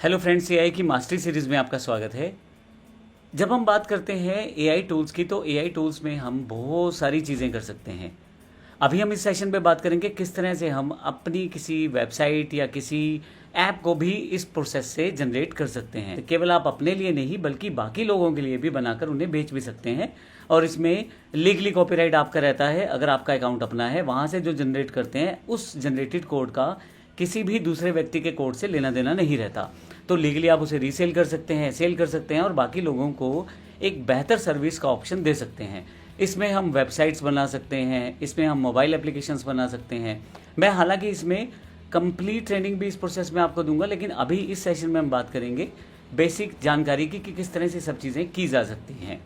Hello friends, AI की mastery series में आपका स्वागत है। जब हम बात करते हैं एआई टूल्स की, तो एआई टूल्स में हम बहुत सारी चीज़ें कर सकते हैं। अभी हम इस सेशन पे बात करेंगे किस तरह से हम अपनी किसी वेबसाइट या किसी ऐप को भी इस प्रोसेस से जनरेट कर सकते हैं। तो केवल आप अपने लिए नहीं बल्कि बाकी लोगों के लिए भी बनाकर उन्हें बेच भी सकते हैं, और इसमें लीगली कॉपीराइट आपका रहता है। अगर आपका अकाउंट अपना है, वहाँ से जो जनरेट करते हैं उस जनरेटेड कोड का किसी भी दूसरे व्यक्ति के कोड से लेना देना नहीं रहता। तो लीगली आप उसे रीसेल कर सकते हैं, सेल कर सकते हैं और बाकी लोगों को एक बेहतर सर्विस का ऑप्शन दे सकते हैं। इसमें हम वेबसाइट्स बना सकते हैं, इसमें हम मोबाइल एप्लीकेशंस बना सकते हैं। मैं हालांकि इसमें कंप्लीट ट्रेनिंग भी इस प्रोसेस में आपको दूंगा, लेकिन अभी इस सेशन में हम बात करेंगे बेसिक जानकारी की कि किस तरह से सब चीज़ें की जा सकती हैं।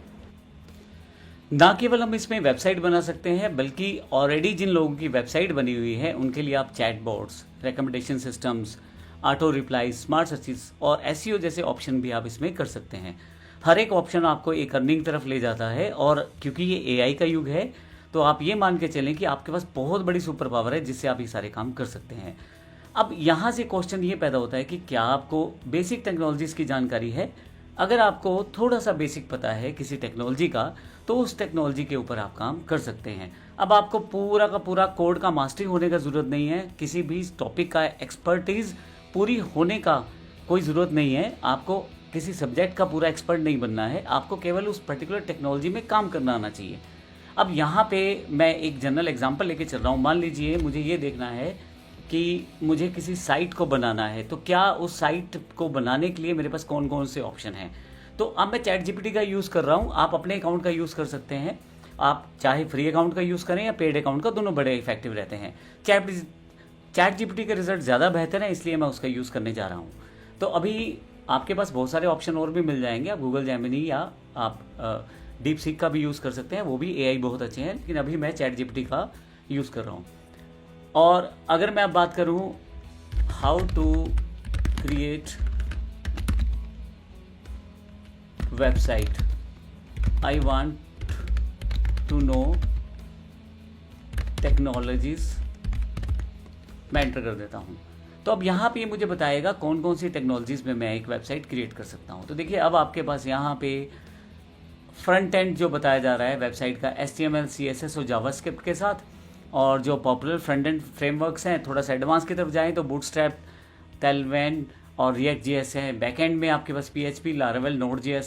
ना केवल हम इसमें वेबसाइट बना सकते हैं, बल्कि ऑलरेडी जिन लोगों की वेबसाइट बनी हुई है उनके लिए आप chatbots, recommendation systems, auto reply, smart searches और एसईओ जैसे ऑप्शन भी आप इसमें कर सकते हैं। हर एक ऑप्शन आपको एक अर्निंग तरफ ले जाता है, और क्योंकि ये एआई का युग है तो आप ये मान के चलें कि आपके पास बहुत बड़ी सुपर पावर है जिससे आप ये सारे काम कर सकते हैं। अब यहाँ से क्वेश्चन ये पैदा होता है कि क्या आपको बेसिक टेक्नोलॉजीज़ की जानकारी है। अगर आपको थोड़ा सा बेसिक पता है किसी टेक्नोलॉजी का, तो उस टेक्नोलॉजी के ऊपर आप काम कर सकते हैं। अब आपको पूरा का पूरा कोड का मास्टरी होने का ज़रूरत नहीं है, किसी भी टॉपिक का एक्सपर्टीज़ पूरी होने का कोई ज़रूरत नहीं है। आपको किसी सब्जेक्ट का पूरा एक्सपर्ट नहीं बनना है, आपको केवल उस पर्टिकुलर टेक्नोलॉजी में काम करना आना चाहिए। अब यहाँ पे मैं एक जनरल एग्जांपल लेके चल रहा हूँ। मान लीजिए मुझे ये देखना है कि मुझे किसी साइट को बनाना है, तो क्या उस साइट को बनाने के लिए मेरे पास कौन कौन से ऑप्शन हैं। तो अब मैं चैट जीपीटी का यूज़ कर रहा हूँ, आप अपने अकाउंट का यूज़ कर सकते हैं। आप चाहे फ्री अकाउंट का यूज़ करें या पेड अकाउंट का, दोनों बड़े इफेक्टिव रहते हैं। चैट जीपीटी के रिजल्ट ज़्यादा बेहतर हैं, इसलिए मैं उसका यूज़ करने जा रहा हूँ। तो अभी आपके पास बहुत सारे ऑप्शन और भी मिल जाएंगे। आप गूगल जेमिनी या आप डीप सीक का भी यूज़ कर सकते हैं, वो भी एआई बहुत अच्छे हैं, लेकिन अभी मैं चैट जीपीटी का यूज़ कर रहा हूँ। और अगर मैं अब बात करूँ how to create website, I want to know technologies, मैं एंटर कर देता हूँ। तो अब यहाँ पे मुझे बताएगा कौन कौन सी टेक्नोलॉजीज़ में मैं एक वेबसाइट क्रिएट कर सकता हूँ। तो देखिए, अब आपके पास यहाँ पे फ्रंट एंड जो बताया जा रहा है वेबसाइट का HTML, CSS और जावास्क्रिप्ट के साथ, और जो पॉपुलर फ्रंट एंड फ्रेमवर्क्स हैं, थोड़ा सा एडवांस की तरफ जाएं तो बूटस्ट्रैप, टेलवेन और रिएक्ट JS है। बैकएंड में आपके पास PHP, लारावेल, नोड.js,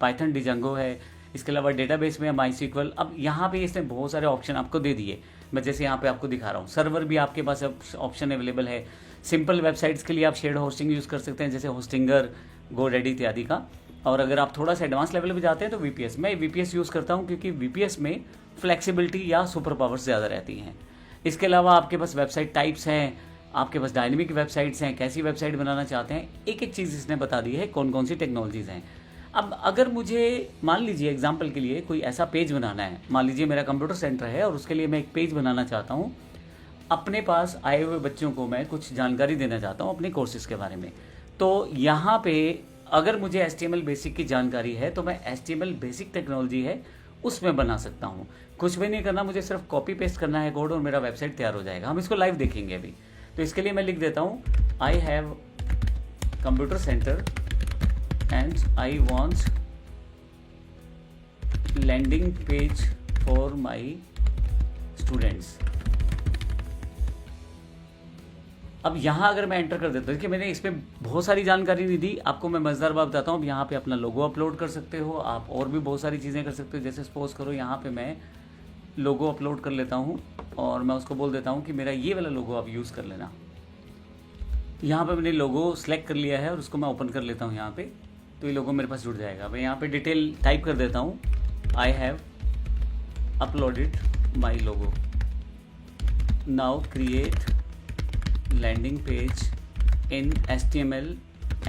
पाइथन, डिजांगो है। इसके अलावा डेटाबेस में MySQL। अब यहाँ पे इसने बहुत सारे ऑप्शन आपको दे दिए, मैं जैसे यहाँ पे आपको दिखा रहा हूँ। सर्वर भी आपके पास ऑप्शन अवेलेबल है। सिंपल वेबसाइट्स के लिए आप शेयर्ड होस्टिंग यूज़ कर सकते हैं, जैसे होस्टिंगर, GoDaddy इत्यादि का। और अगर आप थोड़ा सा एडवांस लेवल पे जाते हैं तो VPS, मैं VPS यूज़ करता हूँ क्योंकि VPS में फ्लेक्सिबिलिटी या सुपर पावर्स ज़्यादा रहती हैं। इसके अलावा आपके पास वेबसाइट टाइप्स हैं, आपके पास डायनेमिक वेबसाइट्स हैं, कैसी वेबसाइट बनाना चाहते हैं, एक एक चीज़ इसने बता दी है कौन कौन सी टेक्नोलॉजीज़ हैं। अब अगर मुझे मान लीजिए एग्जाम्पल के लिए कोई ऐसा पेज बनाना है, मान लीजिए मेरा कंप्यूटर सेंटर है और उसके लिए मैं एक पेज बनाना चाहता हूँ। अपने पास आए हुए बच्चों को मैं कुछ जानकारी देना चाहता हूँ अपने कोर्सेज के बारे में। तो यहाँ पे अगर मुझे HTML बेसिक की जानकारी है तो मैं HTML बेसिक टेक्नोलॉजी है उसमें बना सकता हूँ। कुछ भी नहीं करना, मुझे सिर्फ कॉपी पेस्ट करना है कोड और मेरा वेबसाइट तैयार हो जाएगा। हम इसको लाइव देखेंगे अभी। तो इसके लिए मैं लिख देता हूँ I have computer centre and I want landing page for my students. अब यहाँ अगर मैं एंटर कर देता हूँ, देखिए मैंने इसमें बहुत सारी जानकारी नहीं दी आपको। मैं मज़ेदार बात बताता हूँ। अब यहाँ पे अपना लोगो अपलोड कर सकते हो आप, और भी बहुत सारी चीज़ें कर सकते हो। जैसे सपोज करो यहाँ पे मैं लोगो अपलोड कर लेता हूँ और मैं उसको बोल देता हूँ कि मेरा ये वाला लोगो आप यूज़ कर लेना। यहाँ पे मैंने लोगो सेलेक्ट कर लिया है और उसको मैं ओपन कर लेता हूँ यहाँ पे, तो ये लोगो मेरे पास जुड़ जाएगा। मैं यहाँ पे डिटेल टाइप कर देता हूँ, I have uploaded my logo, now create landing page in HTML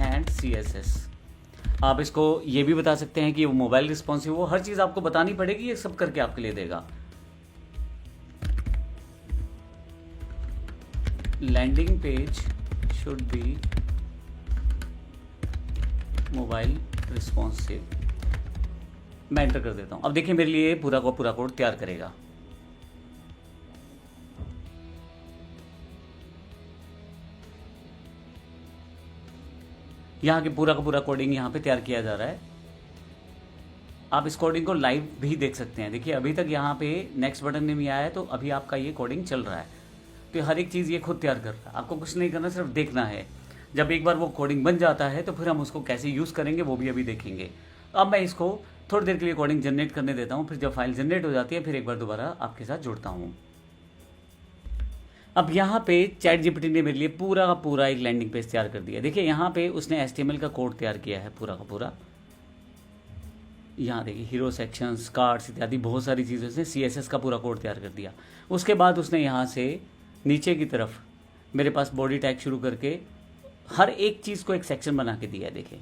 and CSS। आप इसको ये भी बता सकते हैं कि वो मोबाइल रिस्पॉन्सिव हो, हर चीज़ आपको बतानी पड़ेगी, ये सब करके आपके लिए देगा। Landing page should be mobile responsive. मैं एंटर कर देता हूँ। अब देखिए मेरे लिए पूरा का पूरा कोड तैयार करेगा। यहाँ के पूरा का पूरा कोडिंग यहाँ पे तैयार किया जा रहा है। आप इस कोडिंग को लाइव भी देख सकते हैं। देखिए अभी तक यहाँ पे नेक्स्ट बटन नहीं आया है, तो अभी आपका ये कोडिंग चल रहा है। तो हर एक चीज़ ये खुद तैयार कर रहा है, आपको कुछ नहीं करना, सिर्फ देखना है। जब एक बार वो कोडिंग बन जाता है तो फिर हम उसको कैसे यूज़ करेंगे वो भी अभी देखेंगे। अब मैं इसको थोड़ी देर के लिए कोडिंग जनरेट करने देता हूँ, फिर जब फाइल जनरेट हो जाती है फिर एक बार दोबारा आपके साथ जुड़ता हूँ। अब यहाँ पे चैट जीपीटी ने मेरे लिए पूरा का पूरा एक लैंडिंग पेज तैयार कर दिया। देखिए यहाँ पे उसने HTML का कोड तैयार किया है पूरा का पूरा। यहाँ देखिए हीरो सेक्शंस, कार्ड्स इत्यादि बहुत सारी चीज़ें उसने CSS का पूरा कोड तैयार कर दिया। उसके बाद उसने यहाँ से नीचे की तरफ मेरे पास बॉडी टैग शुरू करके हर एक चीज़ को एक सेक्शन बना के दिया है। देखिए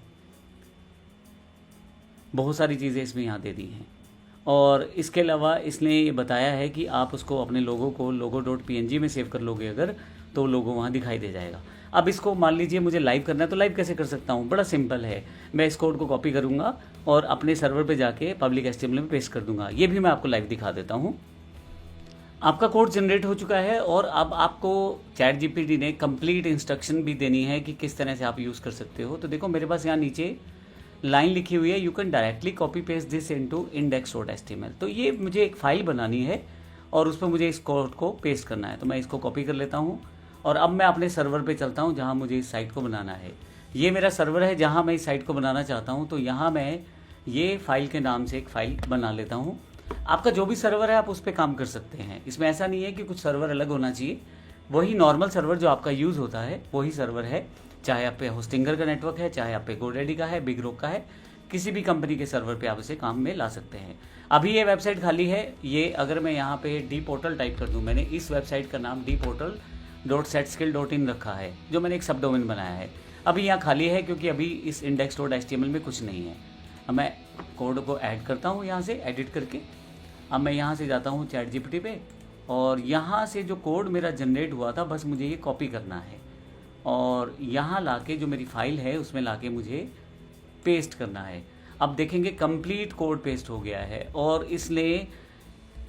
बहुत सारी चीज़ें इसमें यहाँ दे दी हैं। और इसके अलावा इसने ये बताया है कि आप उसको अपने लोगो को logo.png में सेव कर लोगे अगर, तो लोगो वहाँ दिखाई दे जाएगा। अब इसको मान लीजिए मुझे लाइव करना है, तो लाइव कैसे कर सकता हूँ? बड़ा सिंपल है। मैं इस कोड को कॉपी करूँगा और अपने सर्वर पे जाके पब्लिक HTML में पेस्ट कर दूंगा। ये भी मैं आपको लाइव दिखा देता हूँ। आपका कोड जनरेट हो चुका है और अब आपको चैट जीपीटी ने कंप्लीट इंस्ट्रक्शन भी देनी है कि किस तरह से आप यूज़ कर सकते हो। तो देखो मेरे पास यहाँ नीचे लाइन लिखी हुई है, you can directly copy paste this into index.html। तो ये मुझे एक फाइल बनानी है और उस पर मुझे इस कोड को पेस्ट करना है। तो मैं इसको कॉपी कर लेता हूँ और अब मैं अपने सर्वर पे चलता हूँ जहाँ मुझे इस साइट को बनाना है। ये मेरा सर्वर है जहाँ मैं इस साइट को बनाना चाहता हूँ। तो यहाँ मैं ये फाइल के नाम से एक फ़ाइल बना लेता हूँ। आपका जो भी सर्वर है आप उस पर काम कर सकते हैं। इसमें ऐसा नहीं है कि कुछ सर्वर अलग होना चाहिए, वही नॉर्मल सर्वर जो आपका यूज़ होता है वही सर्वर है। चाहे आप पे होस्टिंगर का नेटवर्क है, चाहे आप पे गोडेडी का है, बिग रॉक का है, किसी भी कंपनी के सर्वर पे आप इसे काम में ला सकते हैं। अभी ये वेबसाइट खाली है। ये अगर मैं यहाँ पे dportal टाइप कर दूँ, मैंने इस वेबसाइट का नाम dportal.setskill.in रखा है, जो मैंने एक सब डोमेन बनाया है। अभी यहाँ खाली है क्योंकि अभी इस index.html में कुछ नहीं है। अब मैं कोड को ऐड करता हूँ यहाँ से एडिट करके। अब मैं यहाँ से जाता हूँ चैट जीपीटी पे और यहाँ से जो कोड मेरा जनरेट हुआ था बस मुझे ये कॉपी करना है और यहाँ लाके जो मेरी फाइल है उसमें लाके मुझे पेस्ट करना है। अब देखेंगे कंप्लीट कोड पेस्ट हो गया है और इसने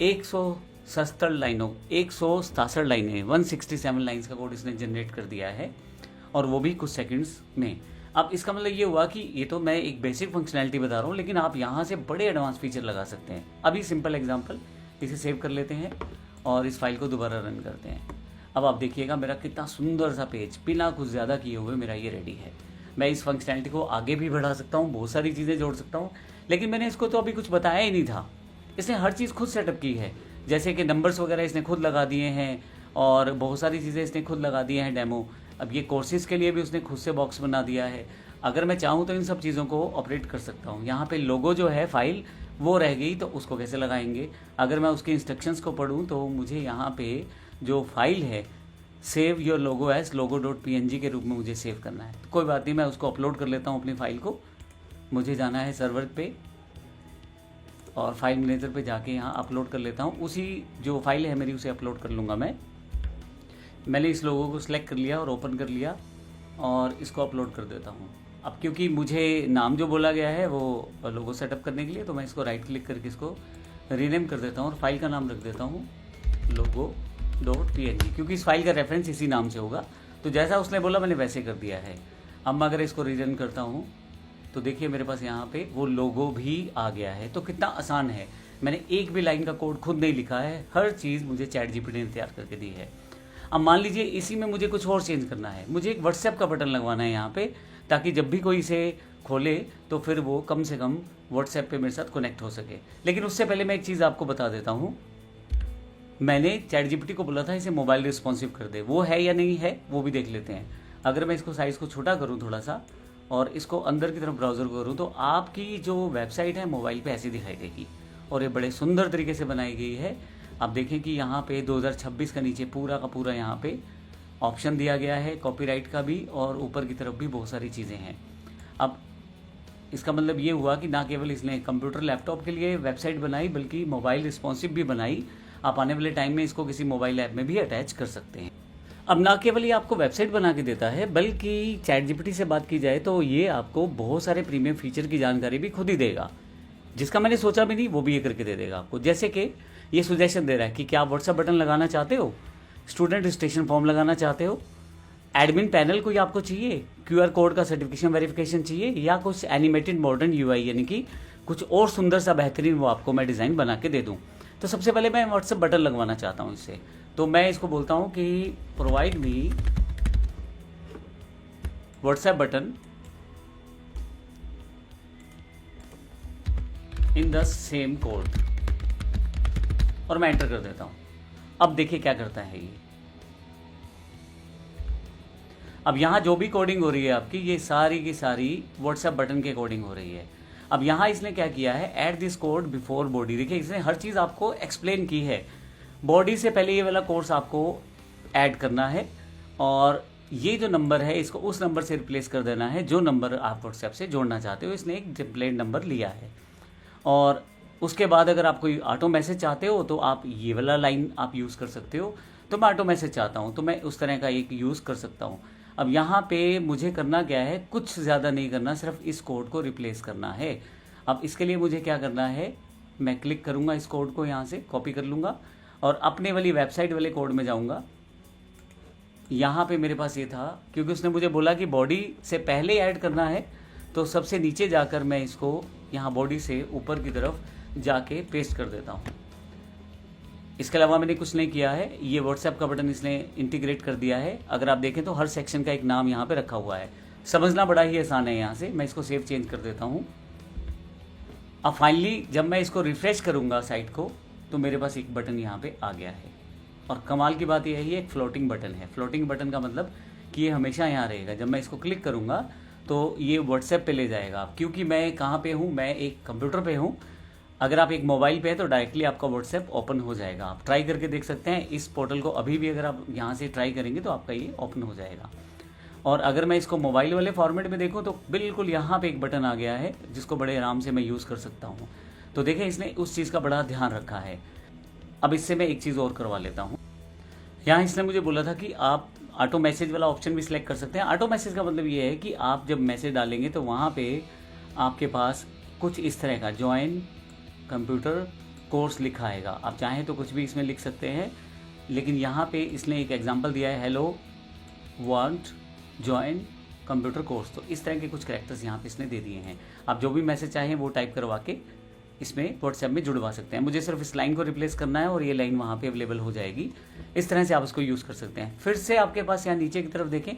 167 लाइनों 167 लाइनें 167 लाइन्स का कोड इसने जनरेट कर दिया है और वो भी कुछ सेकंड्स में। अब इसका मतलब ये हुआ कि ये तो मैं एक बेसिक फंक्शनैलिटी बता रहा हूँ, लेकिन आप यहाँ से बड़े एडवांस फीचर लगा सकते हैं। अभी सिंपल एग्जांपल, इसे सेव कर लेते हैं और इस फाइल को दोबारा रन करते हैं। अब आप देखिएगा मेरा कितना सुंदर सा पेज बिना कुछ ज़्यादा किए हुए मेरा ये रेडी है। मैं इस फंक्शनैलिटी को आगे भी बढ़ा सकता हूँ, बहुत सारी चीज़ें जोड़ सकता हूँ, लेकिन मैंने इसको तो अभी कुछ बताया ही नहीं था। इसने हर चीज़ खुद सेटअप की है, जैसे कि नंबर्स वगैरह इसने खुद लगा दिए हैं और बहुत सारी चीज़ें इसने खुद लगा दिए हैं डेमो। अब ये कोर्सेज़ के लिए भी उसने खुद से बॉक्स बना दिया है। अगर मैं चाहूँ तो इन सब चीज़ों को ऑपरेट कर सकता हूँ। यहाँ पे लोगो जो है फाइल वो रह गई, तो उसको कैसे लगाएंगे? अगर मैं उसके इंस्ट्रक्शंस को पढूँ तो मुझे यहाँ पे जो फाइल है save your logo as logo.png के रूप में मुझे सेव करना है। तो कोई बात नहीं, मैं उसको अपलोड कर लेता हूँ अपनी फ़ाइल को। मुझे जाना है सर्वर पे और फाइल मैनेजर पे जाके यहाँ अपलोड कर लेता हूँ। उसी जो फाइल है मेरी उसे अपलोड कर लूँगा मैं। मैंने इस लोगो को सिलेक्ट कर लिया और ओपन कर लिया और इसको अपलोड कर देता हूँ। अब क्योंकि मुझे नाम जो बोला गया है वो लोगो सेटअप करने के लिए, तो मैं इसको राइट क्लिक करके इसको रीनेम कर देता हूँ और फाइल का नाम रख देता हूँ logo.png, क्योंकि इस फाइल का रेफरेंस इसी नाम से होगा। तो जैसा उसने बोला मैंने वैसे कर दिया है। अब मैं अगर इसको रीरन करता हूँ तो देखिए मेरे पास यहाँ पे वो लोगो भी आ गया है। तो कितना आसान है, मैंने एक भी लाइन का कोड खुद नहीं लिखा है, हर चीज़ मुझे चैट जीपीटी ने तैयार करके दी है। अब मान लीजिए इसी में मुझे कुछ और चेंज करना है, मुझे एक व्हाट्सएप का बटन लगवाना है यहाँ पे, ताकि जब भी कोई इसे खोले तो फिर वो कम से कम व्हाट्सएप पे मेरे साथ कनेक्ट हो सके। लेकिन उससे पहले मैं एक चीज़ आपको बता देता हूँ। मैंने चैट जीपीटी को बोला था इसे मोबाइल रिस्पॉन्सिव कर दे, वो है या नहीं है वो भी देख लेते हैं। अगर मैं इसको साइज़ को छोटा करूँ थोड़ा सा और इसको अंदर की तरफ ब्राउज़र करूँ तो आपकी जो वेबसाइट है मोबाइल पे ऐसी दिखाई देगी और ये बड़े सुंदर तरीके से बनाई गई है। आप देखें कि यहाँ पे 2026 का नीचे पूरा का पूरा यहाँ पे ऑप्शन दिया गया है कॉपीराइट का भी, और ऊपर की तरफ भी बहुत सारी चीज़ें हैं। अब इसका मतलब ये हुआ कि ना केवल इसने कंप्यूटर लैपटॉप के लिए वेबसाइट बनाई बल्कि मोबाइल रिस्पॉन्सिव भी बनाई। आप आने वाले टाइम में इसको किसी मोबाइल ऐप में भी अटैच कर सकते हैं। अब ना केवल ये आपको वेबसाइट बना के देता है बल्कि चैट जीपीटी से बात की जाए तो ये आपको बहुत सारे प्रीमियम फीचर की जानकारी भी खुद ही देगा, जिसका मैंने सोचा भी नहीं वो भी ये करके दे देगा आपको। जैसे कि ये सुजेशन दे रहा है कि क्या आप व्हाट्सएप बटन लगाना चाहते हो, स्टूडेंट रजिस्ट्रेशन फॉर्म लगाना चाहते हो, एडमिन पैनल कोई आपको चाहिए, क्यूआर कोड का सर्टिफिकेशन वेरिफिकेशन चाहिए, या कुछ एनिमेटेड मॉडर्न यूआई यानी कि कुछ और सुंदर सा बेहतरीन वो आपको मैं डिज़ाइन बना के दे दूँ। तो सबसे पहले मैं व्हाट्सएप बटन लगवाना चाहता हूँ इससे। तो मैं इसको बोलता हूँ कि provide me WhatsApp button in the same code, और मैं एंटर कर देता हूँ। अब देखिए क्या करता है ये। अब यहाँ जो भी कोडिंग हो रही है आपकी, ये सारी की सारी व्हाट्सएप बटन के कोडिंग हो रही है। अब यहाँ इसने क्या किया है, add this code before body. देखिए इसने हर चीज़ आपको एक्सप्लेन की है। बॉडी से पहले ये वाला कोर्स आपको ऐड करना है, और ये जो नंबर है इसको उस नंबर से रिप्लेस कर देना है जो नंबर आप व्हाट्सएप से जोड़ना चाहते हो। इसने एक टेम्पलेट नंबर लिया है, और उसके बाद अगर आप कोई ऑटो मैसेज चाहते हो तो आप ये वाला लाइन आप यूज़ कर सकते हो। तो मैं ऑटो मैसेज चाहता हूँ तो मैं उस तरह का एक यूज़ कर सकता हूँ। अब यहाँ पे मुझे करना क्या है, कुछ ज़्यादा नहीं करना, सिर्फ इस कोड को रिप्लेस करना है। अब इसके लिए मुझे क्या करना है, मैं क्लिक करूँगा इस कोड को, यहाँ से कॉपी कर लूँगा और अपने वाली वेबसाइट वाले कोड में जाऊँगा। यहाँ पे मेरे पास ये था, क्योंकि उसने मुझे बोला कि बॉडी से पहले ऐड करना है, तो सबसे नीचे जाकर मैं इसको यहाँ बॉडी से ऊपर की तरफ जाके पेस्ट कर देता हूँ। इसके अलावा मैंने कुछ नहीं किया है। ये व्हाट्सएप का बटन इसने इंटीग्रेट कर दिया है। अगर आप देखें तो हर सेक्शन का एक नाम यहाँ पे रखा हुआ है। समझना बड़ा ही आसान है। यहाँ से मैं इसको सेव चेंज कर देता हूँ। अब फाइनली जब मैं इसको रिफ्रेश करूँगा साइट को, तो मेरे पास एक बटन यहाँ पे आ गया है। और कमाल की बात यह है, एक फ्लोटिंग बटन है। फ्लोटिंग बटन का मतलब कि ये हमेशा यहाँ रहेगा। जब मैं इसको क्लिक करूँगा तो ये व्हाट्सएप पे ले जाएगा। क्योंकि मैं कहाँ पे हूँ, मैं एक कंप्यूटर पे हूँ। अगर आप एक मोबाइल पे है तो डायरेक्टली आपका व्हाट्सएप ओपन हो जाएगा। आप ट्राई करके देख सकते हैं इस पोर्टल को। अभी भी अगर आप यहाँ से ट्राई करेंगे तो आपका ये ओपन हो जाएगा। और अगर मैं इसको मोबाइल वाले फॉर्मेट में देखूँ तो बिल्कुल यहाँ पे एक बटन आ गया है, जिसको बड़े आराम से मैं यूज़ कर सकता हूँ। तो देखें, इसने उस चीज़ का बड़ा ध्यान रखा है। अब इससे मैं एक चीज़ और करवा लेता हूँ। यहाँ इसने मुझे बोला था कि आप ऑटो मैसेज वाला ऑप्शन भी सिलेक्ट कर सकते हैं। ऑटो मैसेज का मतलब ये है कि आप जब मैसेज डालेंगे तो वहाँ पे आपके पास कुछ इस तरह का ज्वाइन कंप्यूटर कोर्स लिखा आएगा। आप चाहें तो कुछ भी इसमें लिख सकते हैं, लेकिन यहाँ पे इसने एक एग्जांपल दिया है, hello want join computer course. तो इस तरह के कुछ कैरेक्टर्स यहाँ पे इसने दे दिए हैं। आप जो भी मैसेज चाहें वो टाइप करवा के इसमें व्हाट्सएप में जुड़वा सकते हैं। मुझे सिर्फ इस लाइन को रिप्लेस करना है और ये लाइन वहाँ पे अवेलेबल हो जाएगी। इस तरह से आप उसको यूज़ कर सकते हैं। फिर से आपके पास यहाँ नीचे की तरफ देखें,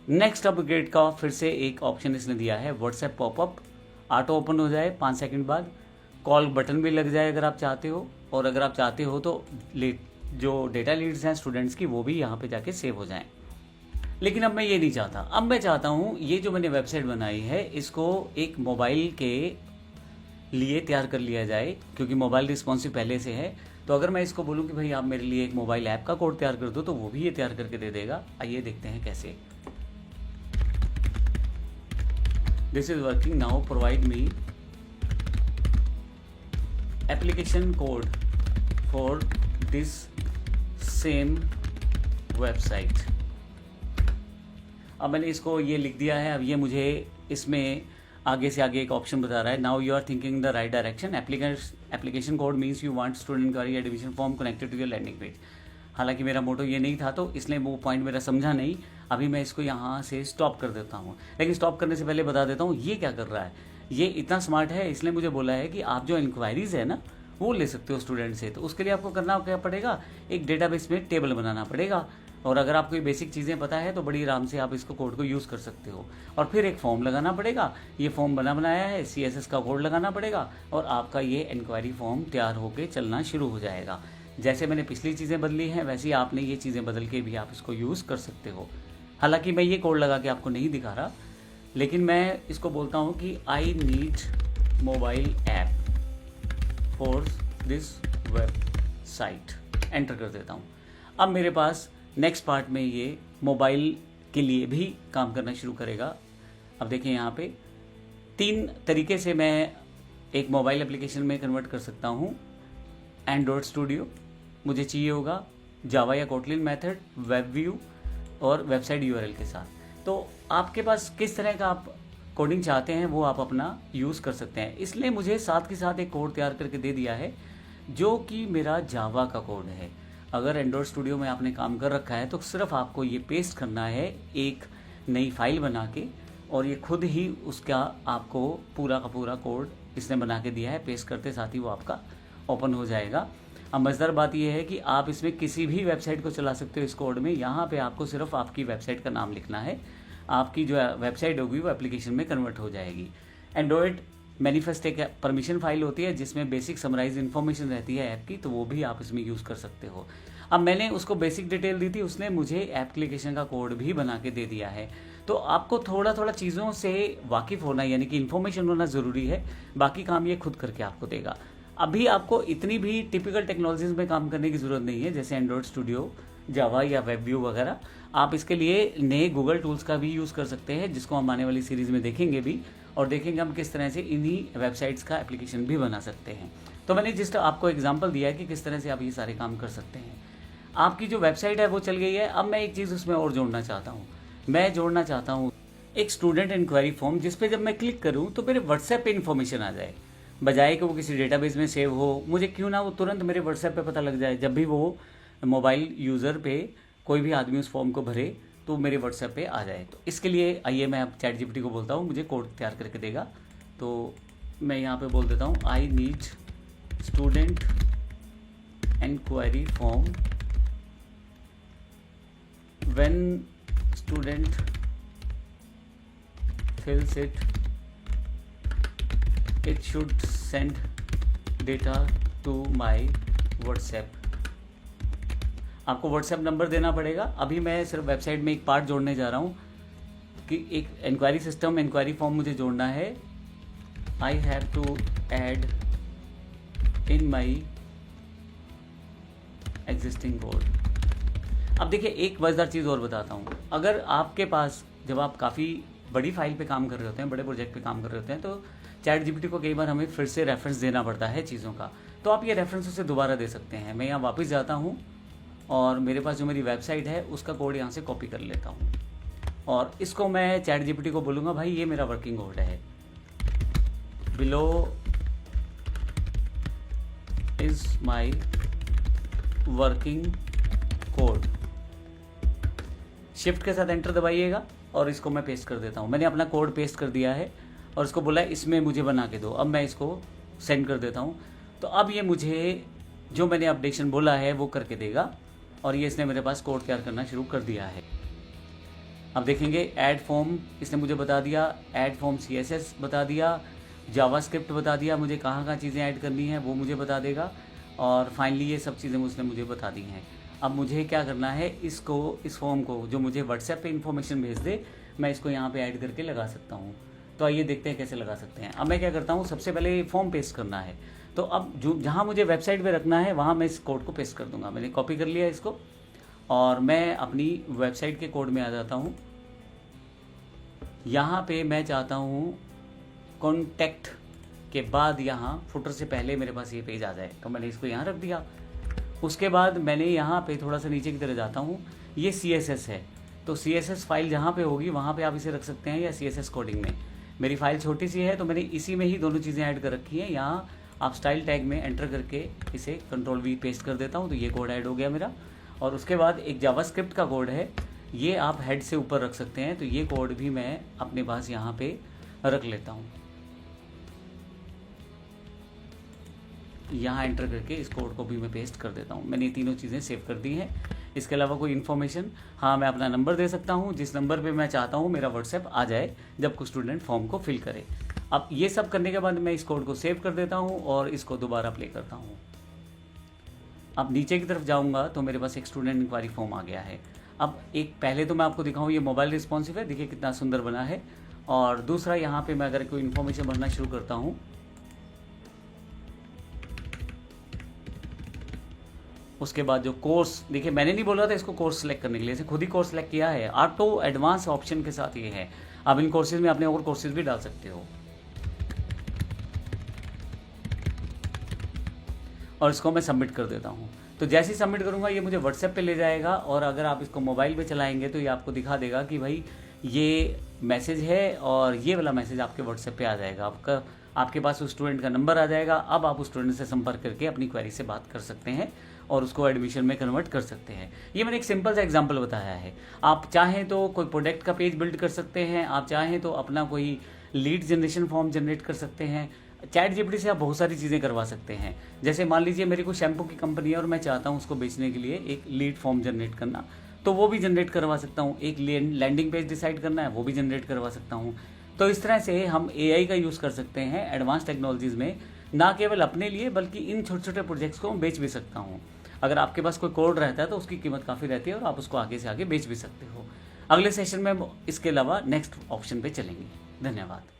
नेक्स्ट अपग्रेड का फिर से एक ऑप्शन इसने दिया है, व्हाट्सएप पॉपअप ऑटो ओपन हो जाए 5 सेकंड बाद। कॉल बटन भी लग जाए अगर आप चाहते हो, और अगर आप चाहते हो तो जो डेटा लीड्स हैं स्टूडेंट्स की वो भी यहाँ पे जाके सेव हो जाएं। लेकिन अब मैं ये नहीं चाहता। अब मैं चाहता हूँ ये जो मैंने वेबसाइट बनाई है इसको एक मोबाइल के लिए तैयार कर लिया जाए, क्योंकि मोबाइल रिस्पॉन्सिव पहले से है। तो अगर मैं इसको बोलूँ कि भाई आप मेरे लिए एक मोबाइल ऐप का कोड तैयार कर दो, तो वो भी ये तैयार करके दे देगा। आइए देखते हैं कैसे। This is working now, provide me application code for this same website. अब मैंने इसको ये लिख दिया है। अब ये मुझे इसमें आगे से आगे एक ऑप्शन बता रहा है, now you are thinking the right direction, application code means you want student inquiry admission form connected to your landing page. हालांकि मेरा मोटो ये नहीं था, तो इसने वो पॉइंट मेरा समझा नहीं। अभी मैं इसको यहाँ से स्टॉप कर देता हूँ। लेकिन स्टॉप करने से पहले बता देता हूँ ये क्या कर रहा है। ये इतना स्मार्ट है, इसने मुझे बोला है कि आप जो इंक्वायरीज है ना वो ले सकते हो स्टूडेंट से। तो उसके लिए आपको करना क्या पड़ेगा, एक डेटाबेस में टेबल बनाना पड़ेगा। और अगर आपको ये बेसिक चीज़ें पता है तो बड़ी आराम से आप इसको कोड को यूज़ कर सकते हो। और फिर एक फॉर्म लगाना पड़ेगा। ये फॉर्म बनाया है, CSS का कोड लगाना पड़ेगा, और आपका ये इंक्वायरी फॉर्म तैयार होकर चलना शुरू हो जाएगा। जैसे मैंने पिछली चीज़ें बदली हैं वैसे ही आपने ये चीज़ें बदल के भी आप इसको यूज़ कर सकते हो। हालांकि मैं ये कोड लगा के आपको नहीं दिखा रहा, लेकिन मैं इसको बोलता हूँ कि I need mobile app for this website. Enter कर देता हूँ। अब मेरे पास नेक्स्ट पार्ट में ये मोबाइल के लिए भी काम करना शुरू करेगा। अब देखें यहाँ पे 3 तरीके से मैं एक मोबाइल एप्लीकेशन में कन्वर्ट कर सकता हूँ। एंड्रॉयड स्टूडियो मुझे चाहिए होगा, जावा या कोटलिन मेथड, वेब व्यू और वेबसाइट URL के साथ। तो आपके पास किस तरह का आप कोडिंग चाहते हैं वो आप अपना यूज़ कर सकते हैं। इसलिए मुझे साथ के साथ एक कोड तैयार करके दे दिया है जो कि मेरा जावा का कोड है। अगर एंड्रॉयड स्टूडियो में आपने काम कर रखा है तो सिर्फ आपको ये पेस्ट करना है एक नई फाइल बना के, और ये खुद ही उसका आपको पूरा का पूरा कोड इसने बना के दिया है। पेस्ट करते साथ ही वो आपका ओपन हो जाएगा। अब मज़ेदार बात यह है कि आप इसमें किसी भी वेबसाइट को चला सकते हो इस कोड में। यहाँ पे आपको सिर्फ आपकी वेबसाइट का नाम लिखना है, आपकी जो वेबसाइट होगी वो एप्लीकेशन में कन्वर्ट हो जाएगी। एंड्रॉयड मैनिफेस्ट एक परमिशन फाइल होती है जिसमें बेसिक समराइज इन्फॉर्मेशन रहती है ऐप की, तो वो भी आप इसमें यूज़ कर सकते हो। अब मैंने उसको बेसिक डिटेल दी थी, उसने मुझे एप्लीकेशन का कोड भी बना के दे दिया है। तो आपको थोड़ा थोड़ा चीज़ों से वाकिफ़ होना, यानी कि इन्फॉर्मेशन होना ज़रूरी है, बाकी काम ये खुद करके आपको देगा। अभी आपको इतनी भी टिपिकल टेक्नोलॉजीज़ में काम करने की ज़रूरत नहीं है, जैसे एंड्रॉयड स्टूडियो, जावा या वेब व्यू वगैरह। आप इसके लिए नए गूगल टूल्स का भी यूज़ कर सकते हैं, जिसको हम आने वाली सीरीज़ में देखेंगे भी, और देखेंगे हम किस तरह से इन्हीं वेबसाइट्स का एप्लीकेशन भी बना सकते हैं। तो मैंने जस्ट आपको एग्जांपल दिया है कि किस तरह से आप ये सारे काम कर सकते हैं। आपकी जो वेबसाइट है वो चल गई है। अब मैं एक चीज़ उसमें और जोड़ना चाहता हूँ। मैं जोड़ना चाहता हूँ एक स्टूडेंट इंक्वायरी फॉर्म, जिस पे जब मैं क्लिक करूँ तो मेरे व्हाट्सएप पे इन्फॉर्मेशन आ जाए, बजाय कि वो किसी डेटाबेस में सेव हो। मुझे क्यों ना वो तुरंत मेरे व्हाट्सएप पे पता लग जाए, जब भी वो मोबाइल यूज़र पे कोई भी आदमी उस फॉर्म को भरे तो मेरे व्हाट्सएप पे आ जाए। तो इसके लिए आइए मैं अब चैट जीपीटी को बोलता हूँ, मुझे कोड तैयार करके देगा। तो मैं यहाँ पे बोल देता हूँ, I need student inquiry form when student fills it should send data to my WhatsApp। आपको WhatsApp नंबर देना पड़ेगा। अभी मैं सिर्फ वेबसाइट में एक पार्ट जोड़ने जा रहा हूँ कि एक इंक्वायरी सिस्टम, इंक्वायरी फॉर्म मुझे जोड़ना है। I have to add in my existing code. अब देखिए, एक मज़ेदार चीज़ और बताता हूँ। अगर आपके पास, जब आप काफ़ी बड़ी फाइल पे काम कर रहे होते हैं, बड़े प्रोजेक्ट पे काम कर रहे होते हैं, तो चैट जीपीटी को कई बार हमें फिर से रेफरेंस देना पड़ता है चीज़ों का। तो आप ये रेफरेंस उसे दोबारा दे सकते हैं। मैं यहाँ वापस जाता हूँ और मेरे पास जो मेरी वेबसाइट है उसका कोड यहाँ से कॉपी कर लेता हूँ, और इसको मैं चैट जीपीटी को बोलूँगा, भाई ये मेरा वर्किंग कोड है, below is my working code. Shift के साथ एंटर दबाइएगा और इसको मैं पेस्ट कर देता हूँ। मैंने अपना कोड पेस्ट कर दिया है और इसको बोला इसमें मुझे बना के दो। अब मैं इसको सेंड कर देता हूँ। तो अब ये मुझे जो मैंने अपडेशन बोला है वो करके देगा, और ये इसने मेरे पास कोड तैयार करना शुरू कर दिया है। अब देखेंगे, ऐड फॉर्म इसने मुझे बता दिया, ऐड फॉर्म CSS बता दिया, जावास्क्रिप्ट बता दिया, मुझे कहाँ कहाँ चीज़ें ऐड करनी है वो मुझे बता देगा, और फाइनली ये सब चीज़ें उसने मुझे बता दी हैं। अब मुझे क्या करना है, इसको, इस फॉर्म को जो मुझे व्हाट्सएप पे इन्फॉर्मेशन भेज दे, मैं इसको यहाँ पे ऐड करके लगा सकता हूँ। तो आइए देखते हैं कैसे लगा सकते हैं। अब मैं क्या करता हूँ, सबसे पहले फॉर्म पेस्ट करना है। तो अब जो जहाँ मुझे वेबसाइट पे रखना है वहाँ मैं इस कोड को पेस्ट कर दूँगा। मैंने कॉपी कर लिया इसको और मैं अपनी वेबसाइट के कोड में आ जाता हूँ। यहाँ पे मैं चाहता हूँ कॉन्टैक्ट के बाद यहाँ फुटर से पहले मेरे पास ये पेज आ जाए, तो मैंने इसको यहाँ रख दिया। उसके बाद मैंने यहाँ पे थोड़ा सा नीचे की तरफ जाता हूँ, ये CSS है, तो CSS फाइल जहाँ पे होगी वहाँ पे आप इसे रख सकते हैं, या CSS कोडिंग में। मेरी फाइल छोटी सी है तो मैंने इसी में ही दोनों चीज़ें ऐड कर रखी हैं। यहाँ आप स्टाइल टैग में एंटर करके इसे Ctrl+V पेस्ट कर देता हूँ, तो ये कोड ऐड हो गया मेरा। और उसके बाद एक जावास्क्रिप्ट का कोड है, ये आप हेड से ऊपर रख सकते हैं, तो ये कोड भी मैं अपने पास यहाँ पे रख लेता हूँ। यहाँ एंटर करके इस कोड को भी मैं पेस्ट कर देता हूँ। मैंने ये तीनों चीज़ें सेव कर दी हैं। इसके अलावा कोई इन्फॉर्मेशन, हाँ, मैं अपना नंबर दे सकता हूँ जिस नंबर पे मैं चाहता हूँ मेरा व्हाट्सएप आ जाए जब कोई स्टूडेंट फॉर्म को फिल करे। अब ये सब करने के बाद मैं इस कोड को सेव कर देता हूँ और इसको दोबारा प्ले करता हूँ। अब नीचे की तरफ जाऊँगा तो मेरे पास एक स्टूडेंट इंक्वायरी फॉर्म आ गया है। अब एक पहले तो मैं आपको दिखाऊँ, ये मोबाइल रिस्पॉन्सिव है, देखिए कितना सुंदर बना है। और दूसरा, यहाँ पर मैं अगर कोई इन्फॉर्मेशन भरना शुरू करता हूँ, उसके बाद जो कोर्स, देखिए मैंने नहीं बोला था इसको कोर्स सेलेक्ट करने के लिए, इसे खुद ही कोर्स सेलेक्ट किया है। ऑटो एडवांस ऑप्शन के साथ ये है। अब इन कोर्सेज में आपने और कोर्सेज भी डाल सकते हो। और इसको मैं सबमिट कर देता हूँ। तो जैसे ही सबमिट करूँगा ये मुझे व्हाट्सएप पे ले जाएगा, और अगर आप इसको मोबाइल पे चलाएंगे तो ये आपको दिखा देगा कि भाई ये मैसेज है, और ये वाला मैसेज आपके व्हाट्सएप पे आ जाएगा। आपके पास उस स्टूडेंट का नंबर आ जाएगा। अब आप उस स्टूडेंट से संपर्क करके अपनी क्वेरी से बात कर सकते हैं और उसको एडमिशन में कन्वर्ट कर सकते हैं। ये मैंने एक सिंपल सा एग्जांपल बताया है। आप चाहें तो कोई प्रोडक्ट का पेज बिल्ड कर सकते हैं, आप चाहें तो अपना कोई लीड जनरेशन फॉर्म जनरेट कर सकते हैं। चैट जीपीटी से आप बहुत सारी चीज़ें करवा सकते हैं। जैसे मान लीजिए मेरी कोई शैम्पू की कंपनी है और मैं चाहता हूँ उसको बेचने के लिए एक लीड फॉर्म जनरेट करना, तो वो भी जनरेट करवा सकता हूँ। एक लैंडिंग पेज डिसाइड करना है, वो भी जनरेट करवा सकता हूँ। तो इस तरह से हम एआई का यूज़ कर सकते हैं एडवांस टेक्नोलॉजीज़ में, ना केवल अपने लिए बल्कि इन छोटे छोटे प्रोजेक्ट्स को मैं बेच भी सकता हूँ। अगर आपके पास कोई कोड रहता है तो उसकी कीमत काफ़ी रहती है और आप उसको आगे से आगे बेच भी सकते हो। अगले सेशन में हम इसके अलावा नेक्स्ट ऑप्शन पे चलेंगे। धन्यवाद।